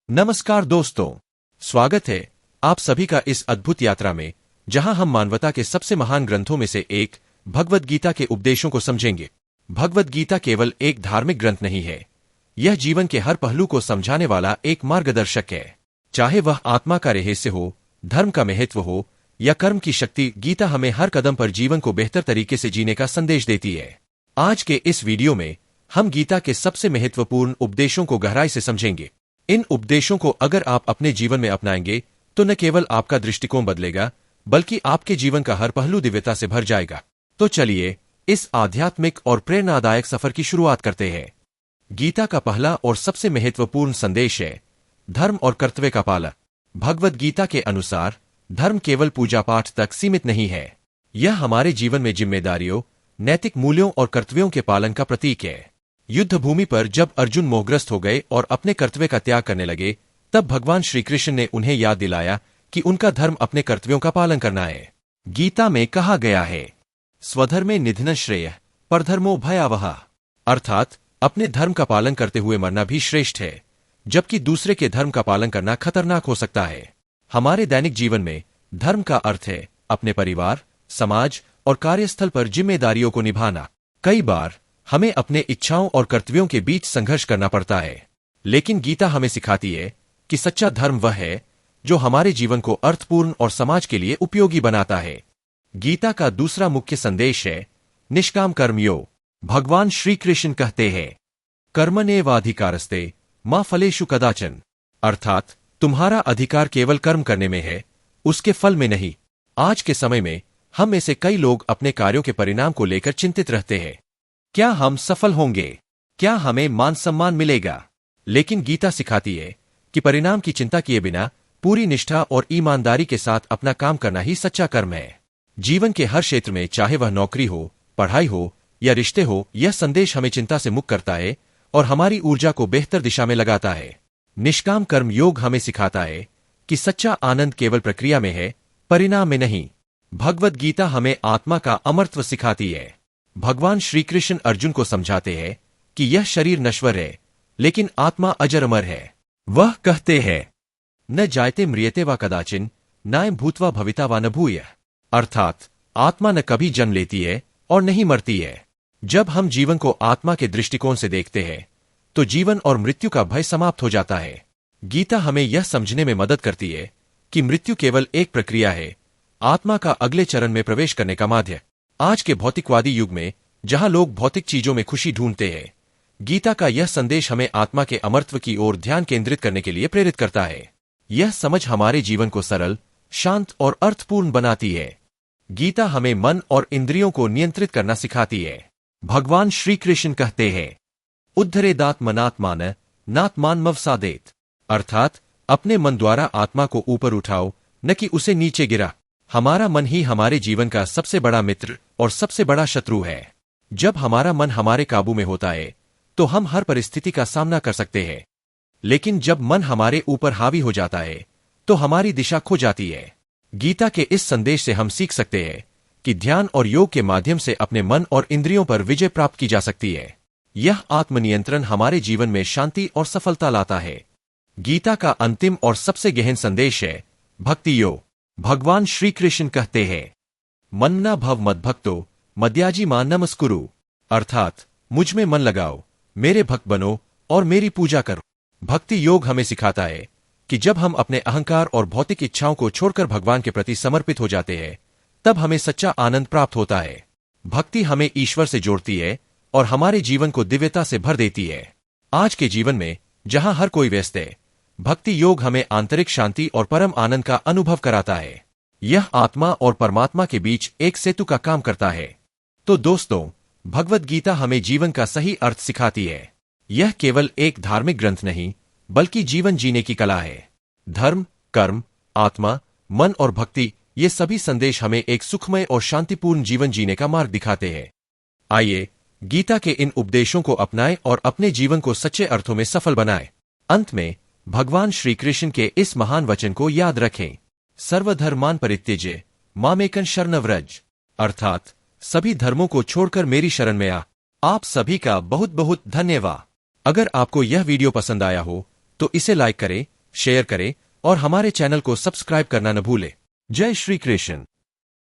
नमस्कार दोस्तों, स्वागत है आप सभी का इस अद्भुत यात्रा में, जहां हम मानवता के सबसे महान ग्रंथों में से एक भगवद गीता के उपदेशों को समझेंगे। भगवद गीता केवल एक धार्मिक ग्रंथ नहीं है, यह जीवन के हर पहलू को समझाने वाला एक मार्गदर्शक है। चाहे वह आत्मा का रहस्य हो, धर्म का महत्व हो या कर्म की शक्ति, गीता हमें हर कदम पर जीवन को बेहतर तरीके से जीने का संदेश देती है। आज के इस वीडियो में हम गीता के सबसे महत्वपूर्ण उपदेशों को गहराई से समझेंगे। इन उपदेशों को अगर आप अपने जीवन में अपनाएंगे तो न केवल आपका दृष्टिकोण बदलेगा, बल्कि आपके जीवन का हर पहलू दिव्यता से भर जाएगा। तो चलिए इस आध्यात्मिक और प्रेरणादायक सफर की शुरुआत करते हैं। गीता का पहला और सबसे महत्वपूर्ण संदेश है धर्म और कर्तव्य का पालन। भगवद गीता के अनुसार धर्म केवल पूजा पाठ तक सीमित नहीं है, यह हमारे जीवन में जिम्मेदारियों, नैतिक मूल्यों और कर्तव्यों के पालन का प्रतीक है। युद्ध भूमि पर जब अर्जुन मोहग्रस्त हो गए और अपने कर्तव्य का त्याग करने लगे, तब भगवान श्री कृष्ण ने उन्हें याद दिलाया कि उनका धर्म अपने कर्तव्यों का पालन करना है। गीता में कहा गया है, स्वधर्मे निधन श्रेय परधर्मो भयावह, अर्थात अपने धर्म का पालन करते हुए मरना भी श्रेष्ठ है, जबकि दूसरे के धर्म का पालन करना खतरनाक हो सकता है। हमारे दैनिक जीवन में धर्म का अर्थ है अपने परिवार, समाज और कार्यस्थल पर जिम्मेदारियों को निभाना। कई बार हमें अपने इच्छाओं और कर्तव्यों के बीच संघर्ष करना पड़ता है, लेकिन गीता हमें सिखाती है कि सच्चा धर्म वह है जो हमारे जीवन को अर्थपूर्ण और समाज के लिए उपयोगी बनाता है। गीता का दूसरा मुख्य संदेश है निष्काम कर्मयोग। भगवान श्री कृष्ण कहते हैं, कर्मण्येवाधिकारस्ते मा फलेषु कदाचन, अर्थात तुम्हारा अधिकार केवल कर्म करने में है, उसके फल में नहीं। आज के समय में हम में से कई लोग अपने कार्यों के परिणाम को लेकर चिंतित रहते हैं। क्या हम सफल होंगे? क्या हमें मान सम्मान मिलेगा? लेकिन गीता सिखाती है कि परिणाम की चिंता किए बिना पूरी निष्ठा और ईमानदारी के साथ अपना काम करना ही सच्चा कर्म है। जीवन के हर क्षेत्र में, चाहे वह नौकरी हो, पढ़ाई हो या रिश्ते हो, यह संदेश हमें चिंता से मुक्त करता है और हमारी ऊर्जा को बेहतर दिशा में लगाता है। निष्काम कर्म योग हमें सिखाता है कि सच्चा आनंद केवल प्रक्रिया में है, परिणाम में नहीं। भगवद गीता हमें आत्मा का अमरत्व सिखाती है। भगवान श्री कृष्ण अर्जुन को समझाते हैं कि यह शरीर नश्वर है, लेकिन आत्मा अजर अमर है। वह कहते हैं, न जायते म्रियते वा कदाचिन नायं भूत्वा भविता वा न भूयः, अर्थात आत्मा न कभी जन्म लेती है और नहीं मरती है। जब हम जीवन को आत्मा के दृष्टिकोण से देखते हैं तो जीवन और मृत्यु का भय समाप्त हो जाता है। गीता हमें यह समझने में मदद करती है कि मृत्यु केवल एक प्रक्रिया है, आत्मा का अगले चरण में प्रवेश करने का माध्यम। आज के भौतिकवादी युग में, जहां लोग भौतिक चीजों में खुशी ढूंढते हैं, गीता का यह संदेश हमें आत्मा के अमरत्व की ओर ध्यान केंद्रित करने के लिए प्रेरित करता है। यह समझ हमारे जीवन को सरल, शांत और अर्थपूर्ण बनाती है। गीता हमें मन और इंद्रियों को नियंत्रित करना सिखाती है। भगवान श्री कृष्ण कहते हैं, उद्धरेदात्मनात्मान नात्मानमवसादेत, अर्थात अपने मन द्वारा आत्मा को ऊपर उठाओ, न कि उसे नीचे गिरा। हमारा मन ही हमारे जीवन का सबसे बड़ा मित्र और सबसे बड़ा शत्रु है। जब हमारा मन हमारे काबू में होता है तो हम हर परिस्थिति का सामना कर सकते हैं, लेकिन जब मन हमारे ऊपर हावी हो जाता है तो हमारी दिशा खो जाती है। गीता के इस संदेश से हम सीख सकते हैं कि ध्यान और योग के माध्यम से अपने मन और इंद्रियों पर विजय प्राप्त की जा सकती है। यह आत्मनियंत्रण हमारे जीवन में शांति और सफलता लाता है। गीता का अंतिम और सबसे गहन संदेश है भक्ति योग। भगवान श्री कृष्ण कहते हैं, मन्ना भव मद्भक्तो मद्याजी मां नमस्कुरु, अर्थात मुझ में मन लगाओ, मेरे भक्त बनो और मेरी पूजा करो। भक्ति योग हमें सिखाता है कि जब हम अपने अहंकार और भौतिक इच्छाओं को छोड़कर भगवान के प्रति समर्पित हो जाते हैं, तब हमें सच्चा आनंद प्राप्त होता है। भक्ति हमें ईश्वर से जोड़ती है और हमारे जीवन को दिव्यता से भर देती है। आज के जीवन में, जहां हर कोई व्यस्त है, भक्ति योग हमें आंतरिक शांति और परम आनंद का अनुभव कराता है। यह आत्मा और परमात्मा के बीच एक सेतु का काम करता है। तो दोस्तों, भगवद गीता हमें जीवन का सही अर्थ सिखाती है। यह केवल एक धार्मिक ग्रंथ नहीं, बल्कि जीवन जीने की कला है। धर्म, कर्म, आत्मा, मन और भक्ति, ये सभी संदेश हमें एक सुखमय और शांतिपूर्ण जीवन जीने का मार्ग दिखाते हैं। आइए गीता के इन उपदेशों को अपनाएं और अपने जीवन को सच्चे अर्थों में सफल बनाएं। अंत में भगवान श्री कृष्ण के इस महान वचन को याद रखें, सर्वधर्मान परित्यज्य मामेकं शरणं व्रज, अर्थात सभी धर्मों को छोड़कर मेरी शरण में आ। आप सभी का बहुत बहुत धन्यवाद। अगर आपको यह वीडियो पसंद आया हो तो इसे लाइक करें, शेयर करें और हमारे चैनल को सब्सक्राइब करना न भूलें। जय श्री कृष्ण।